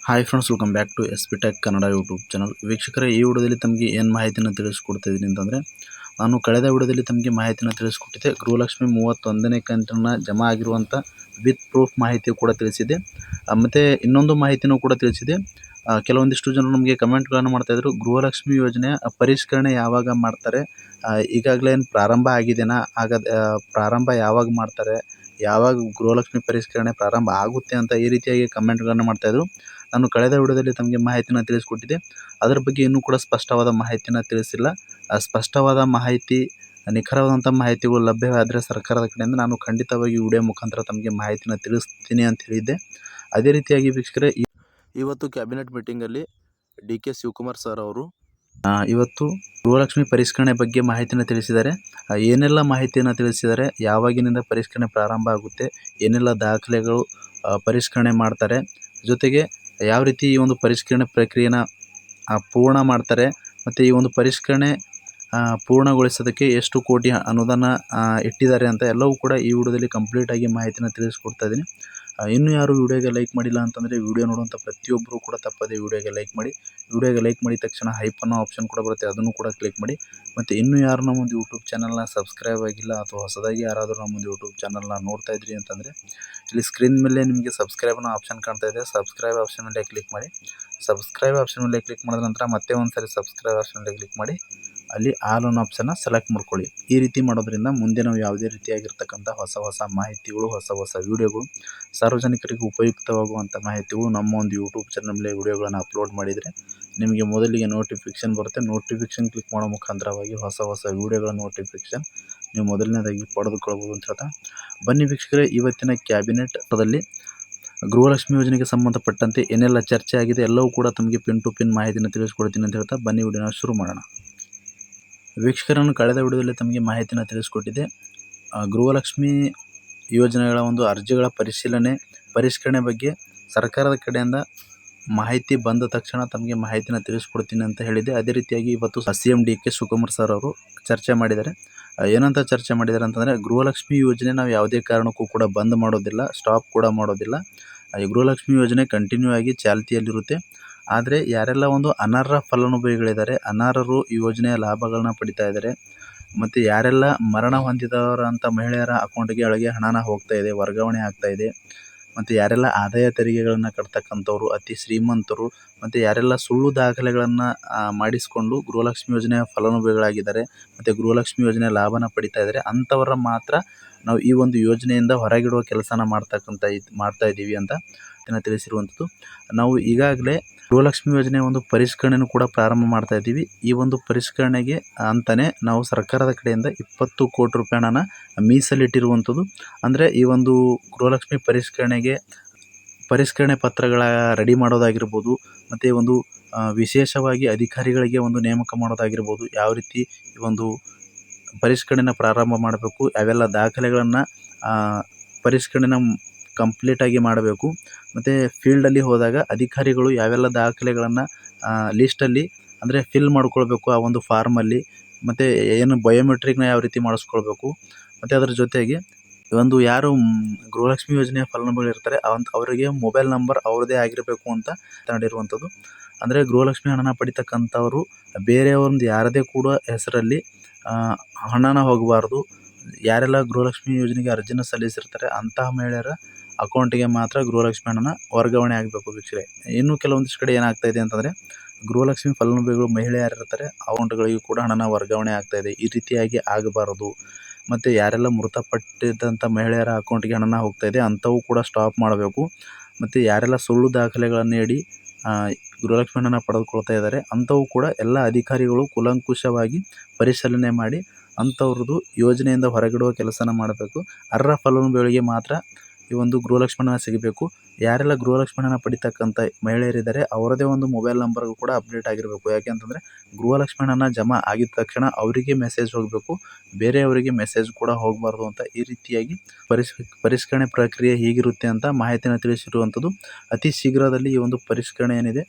Hi friends, welcome back to S P tech Kannada YouTube channel. ವೀಕ್ಷಕರೇ, ಈ ವಿಡಿಯೋದಲ್ಲಿ ತಮಗೆ ಏನು ಮಾಹಿತಿನ ತಿಳಿಸ್ಕೊಡ್ತಿದ್ದೀನಿ ಅಂತಂದರೆ, ನಾನು ಕಳೆದ ವಿಡಿಯೋದಲ್ಲಿ ತಮಗೆ ಮಾಹಿತಿನ ತಿಳಿಸ್ಕೊಟ್ಟಿದ್ದೆ. ಗೃಹಲಕ್ಷ್ಮಿ 31ನೇ ಕಂತಿನ ಜಮಾ ಆಗಿರುವಂಥ ವಿತ್ ಪ್ರೂಫ್ ಮಾಹಿತಿ ಕೂಡ ತಿಳಿಸಿದೆ. ಮತ್ತು ಇನ್ನೊಂದು ಮಾಹಿತಿನೂ ಕೂಡ ತಿಳಿಸಿದೆ. ಕೆಲವೊಂದಿಷ್ಟು ಜನರು ನಮಗೆ ಕಮೆಂಟ್ಗಳನ್ನು ಮಾಡ್ತಾಯಿದ್ರು, ಗೃಹಲಕ್ಷ್ಮಿ ಯೋಜನೆಯ ಪರಿಷ್ಕರಣೆ ಯಾವಾಗ ಮಾಡ್ತಾರೆ, ಈಗಾಗಲೇ ಏನು ಪ್ರಾರಂಭ ಆಗಿದೆನಾ, ಪ್ರಾರಂಭ ಯಾವಾಗ ಮಾಡ್ತಾರೆ, ಯಾವಾಗ ಗೃಹಲಕ್ಷ್ಮಿ ಪರಿಷ್ಕರಣೆ ಪ್ರಾರಂಭ ಆಗುತ್ತೆ ಅಂತ ಈ ರೀತಿಯಾಗಿ ಕಮೆಂಟ್ಗಳನ್ನು ಮಾಡ್ತಾಯಿದ್ರು. ನಾನು ಕಳೆದ ವಿಡಿಯೋದಲ್ಲಿ ತಮಗೆ ಮಾಹಿತಿನ ತಿಳಿಸ್ಕೊಟ್ಟಿದ್ದೆ. ಅದರ ಬಗ್ಗೆ ಇನ್ನೂ ಕೂಡ ಸ್ಪಷ್ಟವಾದ ಮಾಹಿತಿನ ತಿಳಿಸಿಲ್ಲ. ಸ್ಪಷ್ಟವಾದ ಮಾಹಿತಿ, ನಿಖರವಾದಂಥ ಮಾಹಿತಿಗಳು ಲಭ್ಯವಾದರೆ ಸರ್ಕಾರದ ಕಡೆಯಿಂದ ನಾನು ಖಂಡಿತವಾಗಿ ವಿಡಿಯೋ ಮುಖಾಂತರ ತಮಗೆ ಮಾಹಿತಿನ ತಿಳಿಸ್ತೀನಿ ಅಂತ ಹೇಳಿದ್ದೆ. ಅದೇ ರೀತಿಯಾಗಿ ವೀಕ್ಷಕರೇ, ಇವತ್ತು ಕ್ಯಾಬಿನೆಟ್ ಮೀಟಿಂಗಲ್ಲಿ ಡಿ ಕೆ ಶಿವಕುಮಾರ್ ಸರ್ ಅವರು ಇವತ್ತು ಗೃಹಲಕ್ಷ್ಮಿ ಪರಿಷ್ಕರಣೆ ಬಗ್ಗೆ ಮಾಹಿತಿನ ತಿಳಿಸಿದ್ದಾರೆ. ಏನೆಲ್ಲ ಮಾಹಿತಿಯನ್ನು ತಿಳಿಸಿದ್ದಾರೆ, ಯಾವಾಗಿನಿಂದ ಪರಿಷ್ಕರಣೆ ಪ್ರಾರಂಭ ಆಗುತ್ತೆ, ಏನೆಲ್ಲ ದಾಖಲೆಗಳು ಪರಿಷ್ಕರಣೆ ಮಾಡ್ತಾರೆ, ಜೊತೆಗೆ ಯಾವ ರೀತಿ ಈ ಒಂದು ಪರಿಷ್ಕರಣೆ ಪ್ರಕ್ರಿಯೆನ ಪೂರ್ಣ ಮಾಡ್ತಾರೆ, ಮತ್ತು ಈ ಒಂದು ಪರಿಷ್ಕರಣೆ ಪೂರ್ಣಗೊಳಿಸೋದಕ್ಕೆ ಎಷ್ಟು ಕೋಟಿ ಅನುದಾನ ಇಟ್ಟಿದ್ದಾರೆ ಅಂತ ಎಲ್ಲವೂ ಕೂಡ ಈ ವಿಡಿಯೋದಲ್ಲಿ ಕಂಪ್ಲೀಟಾಗಿ ಮಾಹಿತಿನ ತಿಳಿಸ್ಕೊಡ್ತಾ ಇದ್ದೀನಿ. ಇನ್ನೂ ಯಾರು ವಿಡಿಯೋಗೆ ಲೈಕ್ ಮಾಡಿಲ್ಲ ಅಂತಂದರೆ, ವಿಡಿಯೋ ನೋಡುವಂಥ ಪ್ರತಿಯೊಬ್ಬರು ಕೂಡ ತಪ್ಪದೆ ವಿಡಿಯೋಗೆ ಲೈಕ್ ಮಾಡಿ. ವಿಡಿಯೋಗೆ ಲೈಕ್ ಮಾಡಿದ ತಕ್ಷಣ ಹೈಪ್ ಅನ್ನೋ ಆಪ್ಷನ್ ಕೂಡ ಬರುತ್ತೆ, ಅದನ್ನು ಕೂಡ ಕ್ಲಿಕ್ ಮಾಡಿ. ಮತ್ತು ಇನ್ನೂ ಯಾರು ನಮ್ಮೊಂದು ಯೂಟ್ಯೂಬ್ ಚಾನಲ್ನ ಸಬ್ಸ್ಕ್ರೈಬ್ ಆಗಿಲ್ಲ ಅಥವಾ ಹೊಸದಾಗಿ ಯಾರಾದರೂ ನಮ್ಮೊಂದು ಯೂಟ್ಯೂಬ್ ಚಾನಲ್ನ ನೋಡ್ತಾ ಇದ್ರಿ ಅಂತಂದರೆ, ಇಲ್ಲಿ ಸ್ಕ್ರೀನ್ ಮೇಲೆ ನಿಮಗೆ ಸಬ್ಸ್ಕ್ರೈಬ್ ಅನ್ನೋ ಆಪ್ಷನ್ ಕಾಣ್ತಾ ಇದೆ. ಸಬ್ಸ್ಕ್ರೈಬ್ ಆಪ್ಷನ್ ಮೇಲೆ ಕ್ಲಿಕ್ ಮಾಡಿ. ಸಬ್ಸ್ಕ್ರೈಬ್ ಆಪ್ಷನ್ ಮೇಲೆ ಕ್ಲಿಕ್ ಮಾಡಿದ ನಂತರ ಮತ್ತೆ ಒಂದು ಸಾರಿ ಸಬ್ಸ್ಕ್ರೈಬ್ ಆಪ್ಷನ್ ಮೇಲೆ ಕ್ಲಿಕ್ ಮಾಡಿ, ಅಲ್ಲಿ ಆಲ್ ಅನ್ನೋ ಆಪ್ಷನ್ನ ಸೆಲೆಕ್ಟ್ ಮಾಡ್ಕೊಳ್ಳಿ. ಈ ರೀತಿ ಮಾಡೋದ್ರಿಂದ ಮುಂದೆ ನಾವು ಯಾವುದೇ ರೀತಿಯಾಗಿರ್ತಕ್ಕಂಥ ಹೊಸ ಮಾಹಿತಿಗಳು, ಹೊಸ ವೀಡಿಯೋಗಳು, ಸಾರ್ವಜನಿಕರಿಗೆ ಉಪಯುಕ್ತವಾಗುವಂಥ ಮಾಹಿತಿಗಳು ನಮ್ಮ ಒಂದು ಯೂಟ್ಯೂಬ್ ಚಾನಲ್ ಮೇಲೆ ವಿಡಿಯೋಗಳನ್ನು ಅಪ್ಲೋಡ್ ಮಾಡಿದರೆ ನಿಮಗೆ ಮೊದಲಿಗೆ ನೋಟಿಫಿಕೇಷನ್ ಬರುತ್ತೆ. ನೋಟಿಫಿಕೇಷನ್ ಕ್ಲಿಕ್ ಮಾಡೋ ಮುಖಾಂತರವಾಗಿ ಹೊಸ ವೀಡಿಯೋಗಳ ನೋಟಿಫಿಕೇಷನ್ ನೀವು ಮೊದಲನೇದಾಗಿ ಪಡೆದುಕೊಳ್ಳಬಹುದು ಅಂತ ಹೇಳ್ತಾ, ಬನ್ನಿ ವೀಕ್ಷಕರೇ, ಇವತ್ತಿನ ಕ್ಯಾಬಿನೆಟ್ದಲ್ಲಿ ಗೃಹಲಕ್ಷ್ಮಿ ಯೋಜನೆಗೆ ಸಂಬಂಧಪಟ್ಟಂತೆ ಏನೆಲ್ಲ ಚರ್ಚೆ ಆಗಿದೆ ಎಲ್ಲವೂ ಕೂಡ ತಮಗೆ ಪಿನ್ ಟು ಪಿನ್ ಮಾಹಿತಿನ ತಿಳಿಸ್ಕೊಡ್ತೀನಿ ಅಂತ ಹೇಳ್ತಾ, ಬನ್ನಿ ವಿಡಿಯೋನ ಶುರು ಮಾಡೋಣ. ವೀಕ್ಷಕರನ್ನು ಕಳೆದ ವಿಡಿಯೋದಲ್ಲಿ ತಮಗೆ ಮಾಹಿತಿನ ತಿಳಿಸ್ಕೊಟ್ಟಿದ್ದೆ. ಗೃಹಲಕ್ಷ್ಮಿ ಯೋಜನೆಗಳ ಒಂದು ಅರ್ಜಿಗಳ ಪರಿಷ್ಕರಣೆ ಬಗ್ಗೆ ಸರ್ಕಾರದ ಕಡೆಯಿಂದ ಮಾಹಿತಿ ಬಂದ ತಕ್ಷಣ ತಮಗೆ ಮಾಹಿತಿನ ತಿಳಿಸ್ಕೊಡ್ತೀನಿ ಅಂತ ಹೇಳಿದ್ದೆ. ಅದೇ ರೀತಿಯಾಗಿ ಇವತ್ತು CM D K Shivakumar sir ಅವರು ಚರ್ಚೆ ಮಾಡಿದ್ದಾರೆ. ಏನಂತ ಚರ್ಚೆ ಮಾಡಿದ್ದಾರೆ ಅಂತಂದರೆ, ಗೃಹಲಕ್ಷ್ಮಿ ಯೋಜನೆ ನಾವು ಯಾವುದೇ ಕಾರಣಕ್ಕೂ ಕೂಡ ಬಂದ್ ಮಾಡೋದಿಲ್ಲ, ಸ್ಟಾಪ್ ಕೂಡ ಮಾಡೋದಿಲ್ಲ. ಈ ಗೃಹಲಕ್ಷ್ಮಿ ಯೋಜನೆ ಕಂಟಿನ್ಯೂ ಆಗಿ ಚಾಲ್ತಿಯಲ್ಲಿರುತ್ತೆ. ಆದರೆ ಯಾರೆಲ್ಲ ಒಂದು ಅನರ್ಹ ಫಲಾನುಭವಿಗಳಿದ್ದಾರೆ, ಅನರ್ಹರು ಈ ಯೋಜನೆಯ ಲಾಭಗಳನ್ನ ಪಡಿತಾ ಇದ್ದಾರೆ, ಮತ್ತು ಯಾರೆಲ್ಲ ಮರಣ ಹೊಂದಿದವರಂಥ ಮಹಿಳೆಯರ ಅಕೌಂಟ್ಗೆ ಒಳಗೆ ಹಣನ ಹೋಗ್ತಾ ಇದೆ, ವರ್ಗಾವಣೆ ಆಗ್ತಾ ಇದೆ, ಮತ್ತು ಯಾರೆಲ್ಲ ಆದಾಯ ತೆರಿಗೆಗಳನ್ನು ಕಟ್ತಕ್ಕಂಥವ್ರು, ಅತಿ ಶ್ರೀಮಂತರು, ಮತ್ತು ಯಾರೆಲ್ಲ ಸುಳ್ಳು ದಾಖಲೆಗಳನ್ನು ಮಾಡಿಸಿಕೊಂಡು ಗೃಹಲಕ್ಷ್ಮಿ ಯೋಜನೆಯ ಫಲಾನುಭವಿಗಳಾಗಿದ್ದಾರೆ ಮತ್ತು ಗೃಹಲಕ್ಷ್ಮಿ ಯೋಜನೆಯ ಲಾಭನ ಪಡಿತಾ ಇದ್ದಾರೆ, ಅಂಥವರ ಮಾತ್ರ ನಾವು ಈ ಒಂದು ಯೋಜನೆಯಿಂದ ಹೊರಗಿಡುವ ಕೆಲಸನ ಮಾಡ್ತಾ ಇದ್ದೀವಿ ಅಂತ ತಿಳಿಸಿರುವಂಥದ್ದು. ನಾವು ಈಗಾಗಲೇ ಗೃಹಲಕ್ಷ್ಮಿ ಯೋಜನೆಯ ಒಂದು ಪರಿಷ್ಕರಣೆಯನ್ನು ಕೂಡ ಪ್ರಾರಂಭ ಮಾಡ್ತಾ ಇದ್ದೀವಿ. ಈ ಒಂದು ಪರಿಷ್ಕರಣೆಗೆ ಅಂತಲೇ ನಾವು ಸರ್ಕಾರದ ಕಡೆಯಿಂದ 20 ಕೋಟಿ ರೂಪಾಯಿ ಹಣನ ಮೀಸಲಿಟ್ಟಿರುವಂಥದ್ದು. ಅಂದರೆ ಈ ಒಂದು ಗೃಹಲಕ್ಷ್ಮಿ ಪರಿಷ್ಕರಣೆ ಪತ್ರಗಳ ರೆಡಿ ಮಾಡೋದಾಗಿರ್ಬೋದು, ಮತ್ತು ಒಂದು ವಿಶೇಷವಾಗಿ ಅಧಿಕಾರಿಗಳಿಗೆ ಒಂದು ನೇಮಕ ಮಾಡೋದಾಗಿರ್ಬೋದು, ಯಾವ ರೀತಿ ಈ ಒಂದು ಪರಿಷ್ಕರಣೆನ ಪ್ರಾರಂಭ ಮಾಡಬೇಕು, ಯಾವೆಲ್ಲ ದಾಖಲೆಗಳನ್ನು ಪರಿಷ್ಕರಣೆನ ಕಂಪ್ಲೀಟಾಗಿ ಮಾಡಬೇಕು, ಮತ್ತು ಫೀಲ್ಡಲ್ಲಿ ಹೋದಾಗ ಅಧಿಕಾರಿಗಳು ಯಾವೆಲ್ಲ ದಾಖಲೆಗಳನ್ನು ಲಿಸ್ಟಲ್ಲಿ ಅಂದರೆ ಫಿಲ್ ಮಾಡ್ಕೊಳ್ಬೇಕು ಆ ಒಂದು ಫಾರ್ಮಲ್ಲಿ, ಮತ್ತು ಏನು ಬಯೋಮೆಟ್ರಿಕ್ನ ಯಾವ ರೀತಿ ಮಾಡಿಸ್ಕೊಳ್ಬೇಕು, ಮತ್ತು ಅದರ ಜೊತೆಗೆ ಒಂದು ಯಾರು ಗೃಹಲಕ್ಷ್ಮಿ ಯೋಜನೆಯ ಫಲಾನುಭವಿಗಳಿರ್ತಾರೆ ಅವರಿಗೆ ಮೊಬೈಲ್ ನಂಬರ್ ಅವ್ರದ್ದೇ ಆಗಿರಬೇಕು ಅಂತ ಮಾಡಿರುವಂಥದ್ದು. ಅಂದರೆ ಗೃಹಲಕ್ಷ್ಮಿ ಹಣನ ಪಡಿತಕ್ಕಂಥವರು ಬೇರೆಯವ್ರದ್ದು ಯಾರದೇ ಕೂಡ ಹೆಸರಲ್ಲಿ ಹಣನ ಹೋಗಬಾರ್ದು. ಯಾರೆಲ್ಲ ಗೃಹಲಕ್ಷ್ಮಿ ಯೋಜನೆಗೆ ಅರ್ಜಿನ ಸಲ್ಲಿಸಿರ್ತಾರೆ ಅಂತಹ ಮಹಿಳೆಯರ ಅಕೌಂಟಿಗೆ ಮಾತ್ರ ಗೃಹಲಕ್ಷ್ಮಿ ಹಣನ ವರ್ಗಾವಣೆ ಆಗಬೇಕು ವೀಕ್ಷಕರೇ. ಇನ್ನು ಕೆಲವೊಂದಿಷ್ಟು ಕಡೆ ಏನಾಗ್ತಾ ಇದೆ ಅಂತಂದರೆ, ಗೃಹಲಕ್ಷ್ಮಿ ಫಲಾನುಭವಿಗಳು ಮಹಿಳೆ ಯಾರಿರ್ತಾರೆ ಅಕೌಂಟ್ಗಳಿಗೂ ಕೂಡ ಹಣನ ವರ್ಗಾವಣೆ ಆಗ್ತಾ ಇದೆ. ಈ ರೀತಿಯಾಗಿ ಆಗಬಾರದು. ಮತ್ತು ಯಾರೆಲ್ಲ ಮೃತಪಟ್ಟಿದ್ದಂಥ ಮಹಿಳೆಯರ ಅಕೌಂಟಿಗೆ ಹಣನ ಹೋಗ್ತಾ ಇದೆ ಅಂಥವು ಕೂಡ ಸ್ಟಾಪ್ ಮಾಡಬೇಕು. ಮತ್ತು ಯಾರೆಲ್ಲ ಸುಳ್ಳು ದಾಖಲೆಗಳನ್ನು ನೀಡಿ ಗೃಹಲಕ್ಷ್ಮಿ ಹಣನ ಪಡೆದುಕೊಳ್ತಾ ಇದ್ದಾರೆ ಅಂಥವು ಕೂಡ ಎಲ್ಲ ಅಧಿಕಾರಿಗಳು ಕೂಲಂಕುಷವಾಗಿ ಪರಿಶೀಲನೆ ಮಾಡಿ ಅಂಥವ್ರದ್ದು ಯೋಜನೆಯಿಂದ ಹೊರಗಿಡುವ ಕೆಲಸನ ಮಾಡಬೇಕು. ಅರ್ಹ ಫಲಾನುಭವಿಗಳಿಗೆ ಮಾತ್ರ ಈ ಒಂದು ಗೃಹಲಕ್ಷ್ಮಿ ಹಣ ಸಿಗಬೇಕು. ಯಾರೆಲ್ಲ ಗೃಹಲಕ್ಷ್ಮಿ ಹಣನ ಪಡಿತಕ್ಕಂಥ ಮಹಿಳೆಯರಿದ್ದಾರೆ ಅವರದೇ ಒಂದು ಮೊಬೈಲ್ ನಂಬರ್ಗೂ ಕೂಡ ಅಪ್ಡೇಟ್ ಆಗಿರಬೇಕು. ಯಾಕೆ ಅಂತಂದರೆ, ಗೃಹಲಕ್ಷ್ಮಿ ಹಣನ ಜಮಾ ಆಗಿದ ತಕ್ಷಣ ಅವರಿಗೆ ಮೆಸೇಜ್ ಹೋಗಬೇಕು, ಬೇರೆಯವರಿಗೆ ಮೆಸೇಜ್ ಕೂಡ ಹೋಗಬಾರ್ದು ಅಂತ ಈ ರೀತಿಯಾಗಿ ಪರಿಷ್ಕರಣೆ ಪ್ರಕ್ರಿಯೆ ಹೀಗಿರುತ್ತೆ ಅಂತ ಮಾಹಿತಿನ ತಿಳಿಸಿರುವಂಥದ್ದು. ಅತಿ ಶೀಘ್ರದಲ್ಲಿ ಈ ಒಂದು ಪರಿಷ್ಕರಣೆ ಏನಿದೆ,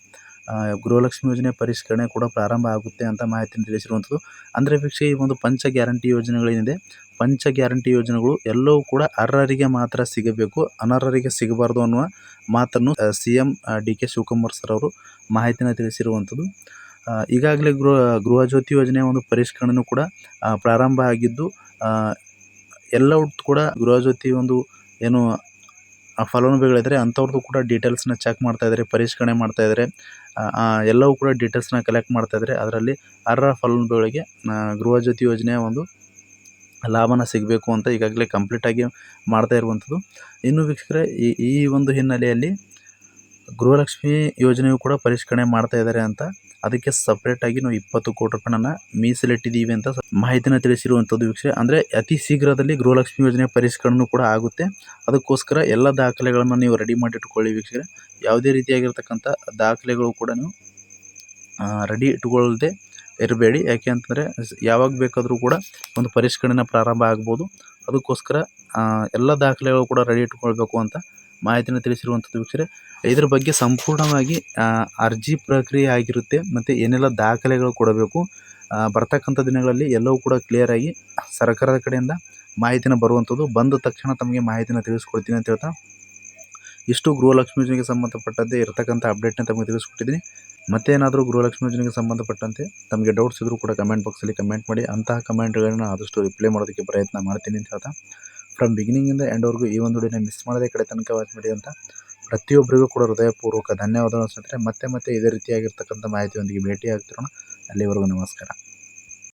ಗೃಹಲಕ್ಷ್ಮಿ ಯೋಜನೆ ಪರಿಷ್ಕರಣೆ ಕೂಡ ಪ್ರಾರಂಭ ಆಗುತ್ತೆ ಅಂತ ಮಾಹಿತಿನ ತಿಳಿಸಿರುವಂಥದ್ದು. ಅಂದರೆ ವೀಕ್ಷಕ, ಈ ಒಂದು ಪಂಚ ಗ್ಯಾರಂಟಿ ಯೋಜನೆಗಳೇನಿದೆ ಪಂಚ ಗ್ಯಾರಂಟಿ ಯೋಜನೆಗಳು ಎಲ್ಲವೂ ಕೂಡ ಅರ್ಹರಿಗೆ ಮಾತ್ರ ಸಿಗಬೇಕು, ಅನರ್ಹರಿಗೆ ಸಿಗಬಾರ್ದು ಅನ್ನುವ ಮಾತನ್ನು CM DK ಶಿವಕುಮಾರ್ ಸರ್ ಅವರು ಮಾಹಿತಿನ ತಿಳಿಸಿರುವಂಥದ್ದು. ಈಗಾಗಲೇ ಗೃಹ ಜ್ಯೋತಿ ಯೋಜನೆಯ ಒಂದು ಪರಿಷ್ಕರಣೆಯೂ ಕೂಡ ಪ್ರಾರಂಭ ಆಗಿದ್ದು, ಎಲ್ಲವೂ ಕೂಡ ಗೃಹ ಜ್ಯೋತಿ ಒಂದು ಏನು ಫಲಾನುಭವಿಗಳಿದ್ದಾರೆ ಅಂಥವ್ರದ್ದು ಕೂಡ ಡೀಟೇಲ್ಸ್ನ ಚೆಕ್ ಮಾಡ್ತಾ ಇದ್ದಾರೆ, ಪರಿಷ್ಕರಣೆ ಮಾಡ್ತಾ ಇದ್ದಾರೆ. ಎಲ್ಲವೂ ಕೂಡ ಡೀಟೇಲ್ಸ್ನ ಕಲೆಕ್ಟ್ ಮಾಡ್ತಾ ಇದ್ದಾರೆ. ಅದರಲ್ಲಿ ಅರ್ಹ ಫಲಾನುಭವಿಗಳಿಗೆ ಗೃಹ ಜ್ಯೋತಿ ಯೋಜನೆಯ ಒಂದು ಲಾಭನ ಸಿಗಬೇಕು ಅಂತ ಈಗಾಗಲೇ ಕಂಪ್ಲೀಟಾಗಿ ಮಾಡ್ತಾ ಇರುವಂಥದ್ದು. ಇನ್ನು ವೀಕ್ಷಕರೇ, ಈ ಒಂದು ಹಿನ್ನೆಲೆಯಲ್ಲಿ ಗೃಹಲಕ್ಷ್ಮಿ ಯೋಜನೆಯು ಕೂಡ ಪರಿಷ್ಕರಣೆ ಮಾಡ್ತಾ ಇದ್ದಾರೆ ಅಂತ, ಅದಕ್ಕೆ ಸಪ್ರೇಟಾಗಿ ನಾವು 20 ಕೋಟಿ ರೂಪಾಯಿನ ಮೀಸಲಿಟ್ಟಿದ್ದೀವಿ ಅಂತ ಮಾಹಿತಿನ ತಿಳಿಸಿರುವಂಥದ್ದು ವೀಕ್ಷಕರೇ. ಅಂದರೆ ಅತಿ ಶೀಘ್ರದಲ್ಲಿ ಗೃಹಲಕ್ಷ್ಮಿ ಯೋಜನೆ ಪರಿಷ್ಕರಣೆ ಕೂಡ ಆಗುತ್ತೆ. ಅದಕ್ಕೋಸ್ಕರ ಎಲ್ಲ ದಾಖಲೆಗಳನ್ನು ನೀವು ರೆಡಿ ಮಾಡಿಟ್ಕೊಳ್ಳಿ ವೀಕ್ಷಕರೇ. ಯಾವುದೇ ರೀತಿಯಾಗಿರ್ತಕ್ಕಂಥ ದಾಖಲೆಗಳು ಕೂಡ ನೀವು ರೆಡಿ ಇಟ್ಕೊಳ್ಳದೆ ಇರಬೇಡಿ. ಯಾಕೆ ಅಂತಂದರೆ ಯಾವಾಗ ಬೇಕಾದರೂ ಕೂಡ ಒಂದು ಪರಿಷ್ಕರಣೆ ಪ್ರಾರಂಭ ಆಗ್ಬೋದು. ಅದಕ್ಕೋಸ್ಕರ ಎಲ್ಲ ದಾಖಲೆಗಳು ಕೂಡ ರೆಡಿ ಇಟ್ಕೊಳ್ಬೇಕು ಅಂತ ಮಾಹಿತಿನ ತಿಳಿಸಿರುವಂಥದ್ದು ವೀಕ್ಷಕರೇ. ಇದ್ರ ಬಗ್ಗೆ ಸಂಪೂರ್ಣವಾಗಿ ಅರ್ಜಿ ಪ್ರಕ್ರಿಯೆ ಆಗಿರುತ್ತೆ ಮತ್ತು ಏನೆಲ್ಲ ದಾಖಲೆಗಳು ಕೊಡಬೇಕು, ಬರ್ತಕ್ಕಂಥ ದಿನಗಳಲ್ಲಿ ಎಲ್ಲವೂ ಕೂಡ ಕ್ಲಿಯರಾಗಿ ಸರ್ಕಾರದ ಕಡೆಯಿಂದ ಮಾಹಿತಿನ ಬರುವಂಥದ್ದು. ಬಂದ ತಕ್ಷಣ ತಮಗೆ ಮಾಹಿತಿನ ತಿಳಿಸ್ಕೊಡ್ತೀನಿ ಅಂತ ಹೇಳ್ತಾ, ಇಷ್ಟು ಗೃಹಲಕ್ಷ್ಮಿ ಯೋಜನೆಗೆ ಸಂಬಂಧಪಟ್ಟಂತೆ ಇರತಕ್ಕಂಥ ಅಪ್ಡೇಟ್ನ ತಮಗೆ ತಿಳಿಸ್ಕೊಟ್ಟಿದ್ದೀನಿ. ಮತ್ತೇನಾದರೂ ಗೃಹಲಕ್ಷ್ಮಿ ಯೋಜನೆಗೆ ಸಂಬಂಧಪಟ್ಟಂತೆ ತಮಗೆ ಡೌಟ್ಸ್ ಇದ್ದರೂ ಕೂಡ ಕಮೆಂಟ್ ಬಾಕ್ಸಲ್ಲಿ ಕಮೆಂಟ್ ಮಾಡಿ. ಅಂತಹ ಕಮೆಂಟ್ಗಳನ್ನ ಆದಷ್ಟು ರಿಪ್ಲೈ ಮಾಡೋದಕ್ಕೆ ಪ್ರಯತ್ನ ಮಾಡ್ತೀನಿ ಅಂತ ಹೇಳ್ತಾ, ಫ್ರಮ್ ಬಿಗಿನಿಂಗಿಂದ ಎಂಡ್ವರೆಗೂ ಈ ಒಂದು ವಿಡಿಯೋನ ಮಿಸ್ ಮಾಡದೆ ಕಡೆ ತನಕ ವಾಚ್ ಮಾಡಿ ಅಂತ ಪ್ರತಿಯೊಬ್ಬರಿಗೂ ಕೂಡ ಹೃದಯಪೂರ್ವಕ ಧನ್ಯವಾದಗಳು ಸ್ನೇಹಿತರೆ. ಮತ್ತೆ ಇದೇ ರೀತಿಯಾಗಿರ್ತಕ್ಕಂಥ ಮಾಹಿತಿಯೊಂದಿಗೆ ಭೇಟಿ ಆಗ್ತಿರೋಣ. ಅಲ್ಲಿವರೆಗೂ ನಮಸ್ಕಾರ.